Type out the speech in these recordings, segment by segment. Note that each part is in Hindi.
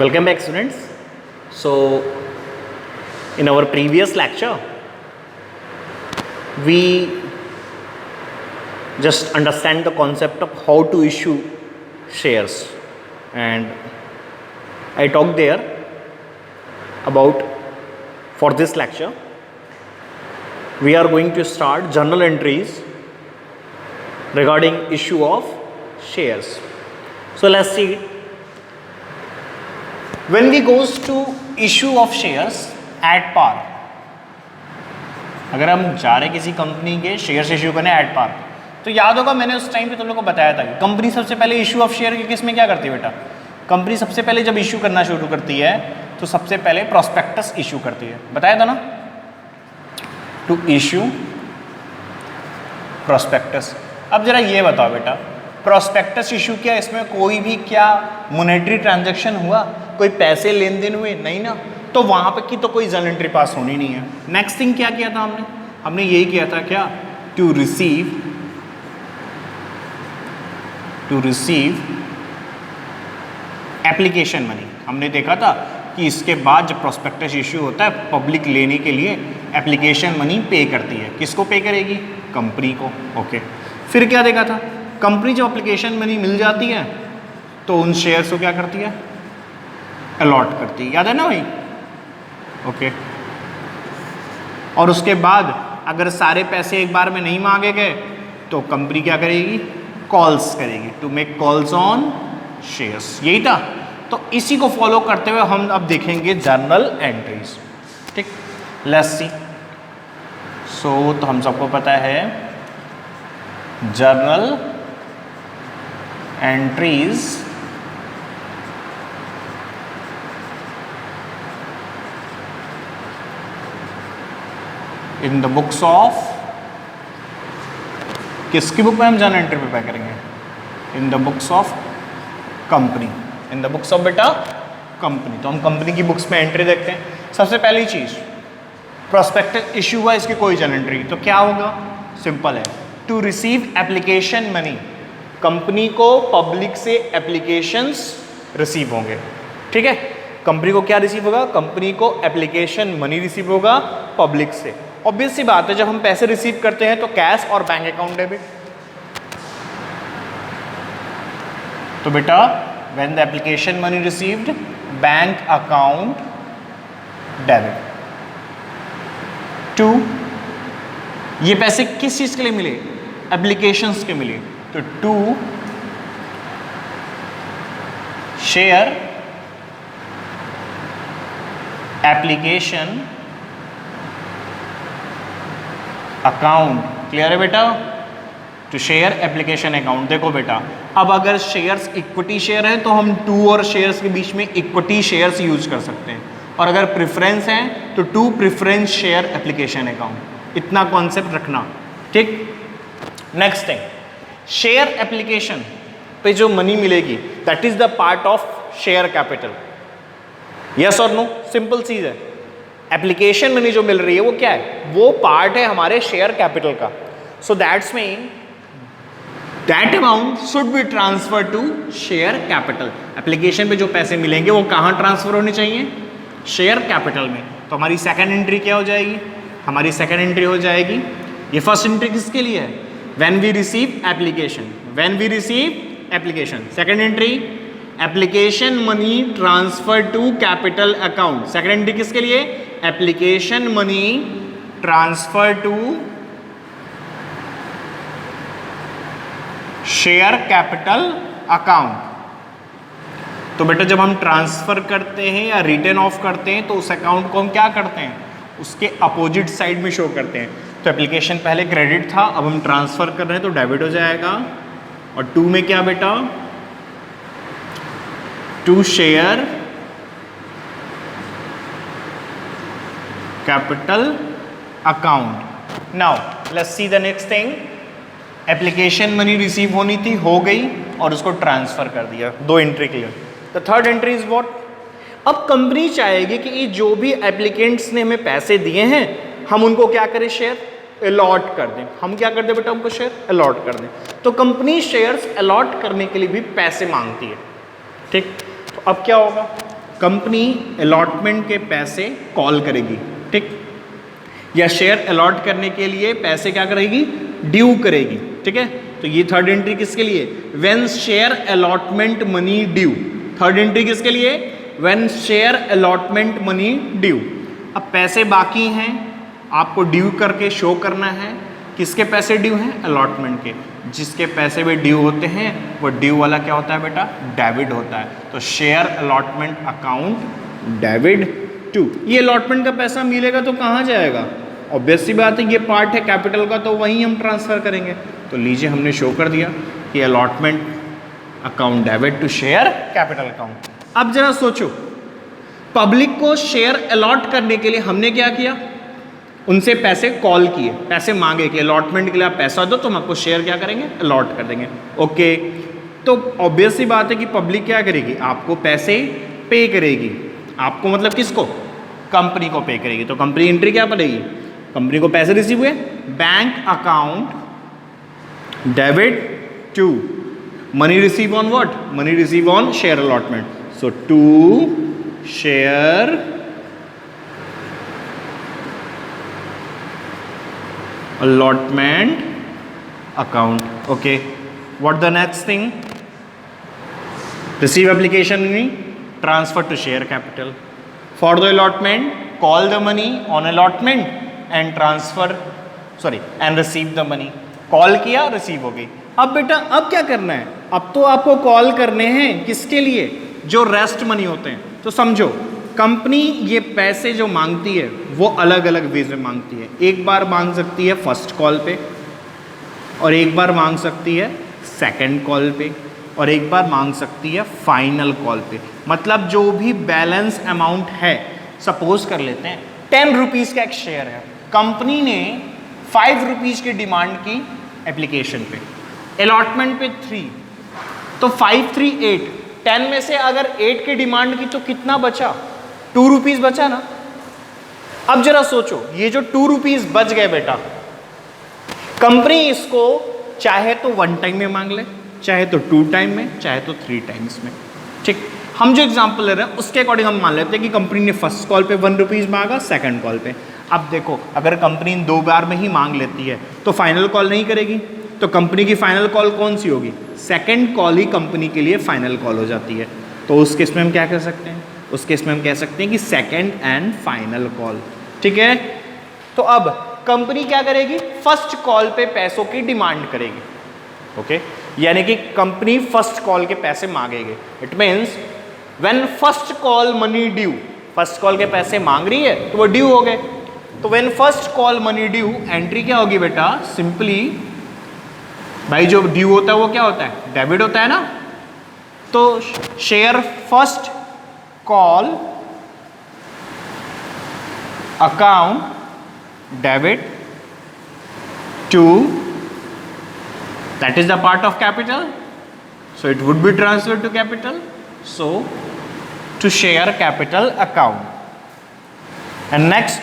Welcome back, students. So in our previous lecture we just understand the concept of how to issue shares, and I talked there about, for this lecture we are going to start journal entries regarding issue of shares. So let's see it. When we goes to issue of shares at par, अगर हम जा रहे किसी कंपनी के शेयर्स इशू करने एट पार, तो याद होगा मैंने उस टाइम पे तुम लोग को बताया था कि कंपनी सबसे पहले इशू ऑफ शेयर के केस में क्या करती है बेटा। कंपनी सबसे पहले जब इशू करना शुरू करती है तो सबसे पहले प्रोस्पेक्टस इशू करती है, बताया था ना, टू इशू प्रोस्पेक्टस। अब जरा ये बताओ बेटा, प्रोस्पेक्टस इशू किया, इसमें कोई भी क्या मॉनेटरी ट्रांजैक्शन हुआ, कोई पैसे लेन देन हुए नहीं ना, तो वहां पे की तो कोई जर्नल एंट्री पास होनी नहीं है। नेक्स्ट थिंग क्या किया था हमने यही किया था क्या, टू रिसीव एप्लीकेशन मनी। हमने देखा था कि इसके बाद जब प्रोस्पेक्टस इशू होता है पब्लिक लेने के लिए एप्लीकेशन मनी पे करती है, किसको पे करेगी, कंपनी को। ओके, फिर क्या देखा था, कंपनी जब एप्लीकेशन मनी मिल जाती है तो उन शेयर्स को क्या करती है, अलॉट करती है, याद है ना भाई। ओके, और उसके बाद अगर सारे पैसे एक बार में नहीं मांगे गए तो कंपनी क्या करेगी, कॉल्स करेगी, to make calls on shares. यही था, तो इसी को फॉलो करते हुए हम अब देखेंगे जर्नल एंट्रीज। ठीक, लेट्स सी। सो तो हम सबको पता है journal entries in the books of, किसकी बुक में हम जर्नल एंट्री प्रिपेयर करेंगे, in the books of company, in the books of बेटा कंपनी। तो हम कंपनी की बुक्स में एंट्री देखते हैं। सबसे पहली चीज, प्रोस्पेक्टस इशू हुआ, इसकी कोई जर्नल एंट्री, तो क्या होगा, सिंपल है, to receive application money. Company को पब्लिक से एप्लीकेशंस रिसीव होंगे। ठीक है, कंपनी को क्या रिसीव होगा, कंपनी को एप्लीकेशन मनी रिसीव होगा पब्लिक से। ऑब्वियस सी बात है, जब हम पैसे रिसीव करते हैं तो कैश और बैंक अकाउंट डेबिट। तो बेटा when the application money received, bank account debit. To, ये पैसे किस चीज के लिए मिले, एप्लीकेशंस के मिले, तो to share application account. Clear है बेटा, टू शेयर एप्लीकेशन अकाउंट। देखो बेटा, अब अगर शेयर्स इक्विटी शेयर है तो हम टू और शेयर्स के बीच में इक्विटी शेयर्स यूज कर सकते हैं, और अगर प्रेफरेंस है तो to preference share application account. इतना कॉन्सेप्ट रखना। ठीक, नेक्स्ट थिंग, शेयर एप्लीकेशन पे जो मनी मिलेगी that is the part of share capital. Yes और नो, सिंपल चीज है। एप्लीकेशन मनी जो मिल रही है वो क्या है, वो पार्ट है हमारे शेयर कैपिटल का। So that's mean that amount should be transfer to share capital. Application पे जो पैसे मिलेंगे वो कहाँ ट्रांसफर होने चाहिए, शेयर कैपिटल में। तो हमारी सेकंड एंट्री क्या हो जाएगी, हमारी सेकंड एंट्री हो जाएगी, ये फर्स्ट एंट्री किसके लिए है, when we receive application, when we receive application. Second entry, application money transfer to capital account. Second entry किसके लिए, application money transfer to share capital account. तो बेटा जब हम ट्रांसफर करते हैं या रिटर्न ऑफ करते हैं तो उस अकाउंट को हम क्या करते हैं, उसके अपोजिट साइड में शो करते हैं। तो एप्लीकेशन पहले क्रेडिट था, अब हम ट्रांसफर कर रहे हैं तो डेबिट हो जाएगा। और टू में क्या बेटा, to share capital account. Now let's see the next thing, application money receive होनी थी, हो गई, और उसको ट्रांसफर कर दिया, दो entry clear. The third entry is what, अब कंपनी चाहेगी कि जो भी एप्लीकेंट्स ने हमें पैसे दिए हैं हम उनको क्या करें, शेयर अलॉट कर दें। हम क्या कर दें बेटा, उनको शेयर अलॉट कर दें। तो कंपनी शेयर्स अलॉट करने के लिए भी पैसे मांगती है। ठीक, तो अब क्या होगा, कंपनी अलॉटमेंट के पैसे कॉल करेगी, ठीक, या शेयर अलॉट करने के लिए पैसे क्या करेगी, ड्यू करेगी, ठीक है। तो ये थर्ड एंट्री किसके लिए, when share allotment money due. Third entry किसके लिए, when share allotment money due. अब पैसे बाकी हैं, आपको ड्यू करके शो करना है, किसके पैसे ड्यू हैं, अलॉटमेंट के। जिसके पैसे भी ड्यू होते हैं वो ड्यू वाला क्या होता है बेटा, डेबिट होता है। तो share allotment account debit to. ये अलॉटमेंट का पैसा मिलेगा तो कहाँ जाएगा, ऑब्वियस सी बात है ये पार्ट है कैपिटल का, तो वहीं हम ट्रांसफर करेंगे। तो लीजिए हमने शो कर दिया कि allotment account debit to share capital account. अब जरा सोचो, पब्लिक को शेयर अलॉट करने के लिए हमने क्या किया, उनसे पैसे कॉल किए, पैसे मांगे कि अलॉटमेंट के लिए आप पैसा दो तो हम आपको शेयर क्या करेंगे, अलॉट कर देंगे। ओके, तो ऑब्वियस सी बात है कि पब्लिक क्या करेगी, आपको पैसे पे करेगी। आपको मतलब किसको, कंपनी को पे करेगी। तो कंपनी एंट्री क्या पड़ेगी, कंपनी को पैसे रिसीव हुए, bank account debit to money receive on what, money receive on share allotment. So to share allotment account. Okay, what the next thing, receive application money, transfer to share capital. For the allotment, call the money on allotment and transfer, sorry, and receive the money. Call किया, रिसीव हो गई। अब बेटा अब क्या करना है, अब तो आपको कॉल करने हैं किसके लिए, जो रेस्ट मनी होते हैं। तो समझो कंपनी ये पैसे जो मांगती है वो अलग अलग वेज में मांगती है। एक बार मांग सकती है फर्स्ट कॉल पे, और एक बार मांग सकती है सेकंड कॉल पे, और एक बार मांग सकती है फाइनल कॉल पे। मतलब जो भी बैलेंस अमाउंट है, सपोज कर लेते हैं 10 रुपीज़ का एक शेयर है, कंपनी ने 5 रुपीज़ की डिमांड की एप्लीकेशन पे, अलॉटमेंट पे 3, तो 5 3 8, 10 में से अगर 8 की डिमांड की तो कितना बचा, 2 रुपीज़ बचा ना। अब जरा सोचो, ये जो 2 रुपीज़ बच गए बेटा, कंपनी इसको चाहे तो 1 टाइम में मांग ले, चाहे तो 2 टाइम में, चाहे तो 3 टाइम्स में, ठीक। हम जो एग्जांपल ले रहे हैं उसके अकॉर्डिंग हम मान लेते हैं कि कंपनी ने फर्स्ट कॉल पे 1 रुपीज़ मांगा, सेकंड कॉल पे। अब देखो अगर कंपनी 2 बार में ही मांग लेती है तो फाइनल कॉल नहीं करेगी, तो कंपनी की फाइनल कॉल कौन सी होगी, सेकंड कॉल ही कंपनी के लिए फाइनल कॉल हो जाती है। तो उस केस में हम क्या कह सकते हैं, उस केस में हम कह सकते हैं कि सेकंड एंड फाइनल कॉल, ठीक है। तो अब कंपनी क्या करेगी, फर्स्ट कॉल पे पैसों की डिमांड करेगी, ओके, यानी कि कंपनी फर्स्ट कॉल के पैसे मांगेगी। It means when first call money due, first call के पैसे मांग रही है तो वो ड्यू हो गए। तो when first call money due, entry क्या होगी बेटा, सिंपली भाई जो ड्यू होता है वो क्या होता है, डेबिट होता है ना। तो share first call account debit to, that is the part of capital, so it would be transferred to capital, so to share capital account। and next,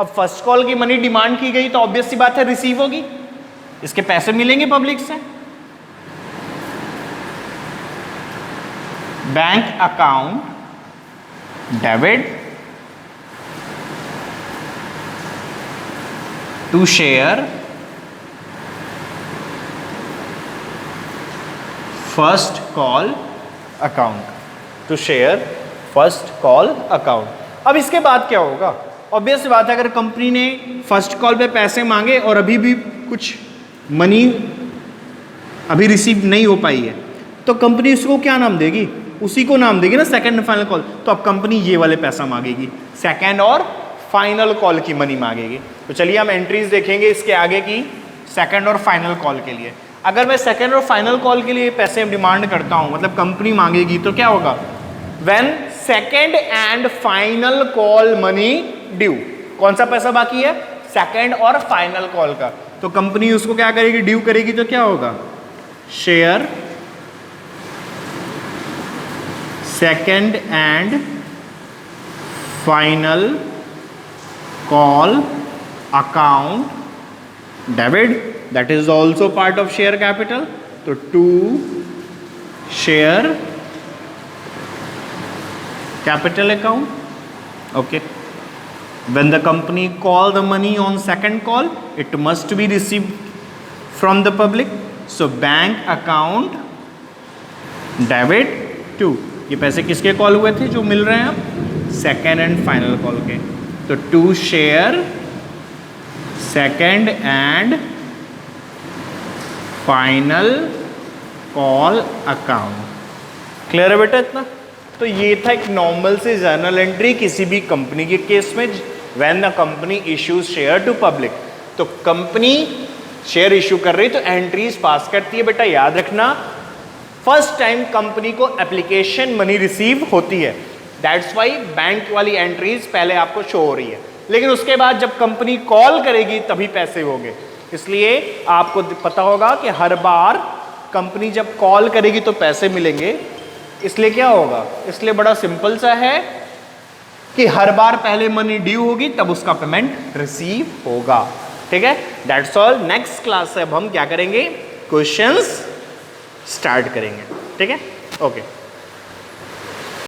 अब फर्स्ट कॉल की मनी डिमांड की गई तो ऑब्वियस सी बात है रिसीव होगी, इसके पैसे मिलेंगे पब्लिक से। Bank account debit to share first call account, to share first call account. अब इसके बाद क्या होगा, ऑब्वियस बात है अगर कंपनी ने फर्स्ट कॉल पे पैसे मांगे और अभी भी कुछ मनी अभी रिसीव नहीं हो पाई है, तो कंपनी उसको क्या नाम देगी, उसी को नाम देगी ना सेकंड एंड फाइनल कॉल। तो अब कंपनी ये वाले पैसा मांगेगी, सेकंड और फाइनल कॉल की मनी मांगेगी। तो चलिए हम एंट्रीज देखेंगे इसके आगे की सेकंड और फाइनल कॉल के लिए। अगर मैं सेकंड और फाइनल कॉल के लिए पैसे डिमांड करता हूँ, मतलब कंपनी मांगेगी, तो क्या होगा, when second and final call money due, कौन सा पैसा बाकी है, सेकंड और फाइनल कॉल का। तो कंपनी उसको क्या करेगी, ड्यू करेगी, तो क्या होगा, share second and final call account debit, that is also part of share capital, तो to share capital account. Okay. When the company call the money on second call, it must be received from the public. So bank account debit to, ये पैसे किसके कॉल हुए थे जो मिल रहे हैं अब? सेकेंड एंड फाइनल कॉल के. तो to share second and final call account. Clear है बेटा इतना? तो ये था एक नॉर्मल से जर्नल एंट्री किसी भी कंपनी के केस में, when the company issues share to public. तो कंपनी शेयर इशू कर रही तो एंट्रीज पास करती है. बेटा याद रखना, फर्स्ट टाइम कंपनी को एप्लीकेशन मनी रिसीव होती है, दैट्स वाई बैंक वाली एंट्रीज पहले आपको शो हो रही है, लेकिन उसके बाद जब कंपनी कॉल करेगी तभी पैसे होंगे. इसलिए आपको पता होगा कि हर बार कंपनी जब कॉल करेगी तो पैसे मिलेंगे. इसलिए क्या होगा? इसलिए बड़ा सिंपल सा है कि हर बार पहले मनी ड्यू होगी तब उसका पेमेंट रिसीव होगा. ठीक है, दैट्स ऑल. नेक्स्ट क्लास से अब हम क्या करेंगे? क्वेश्चंस स्टार्ट करेंगे. ठीक है, ओके.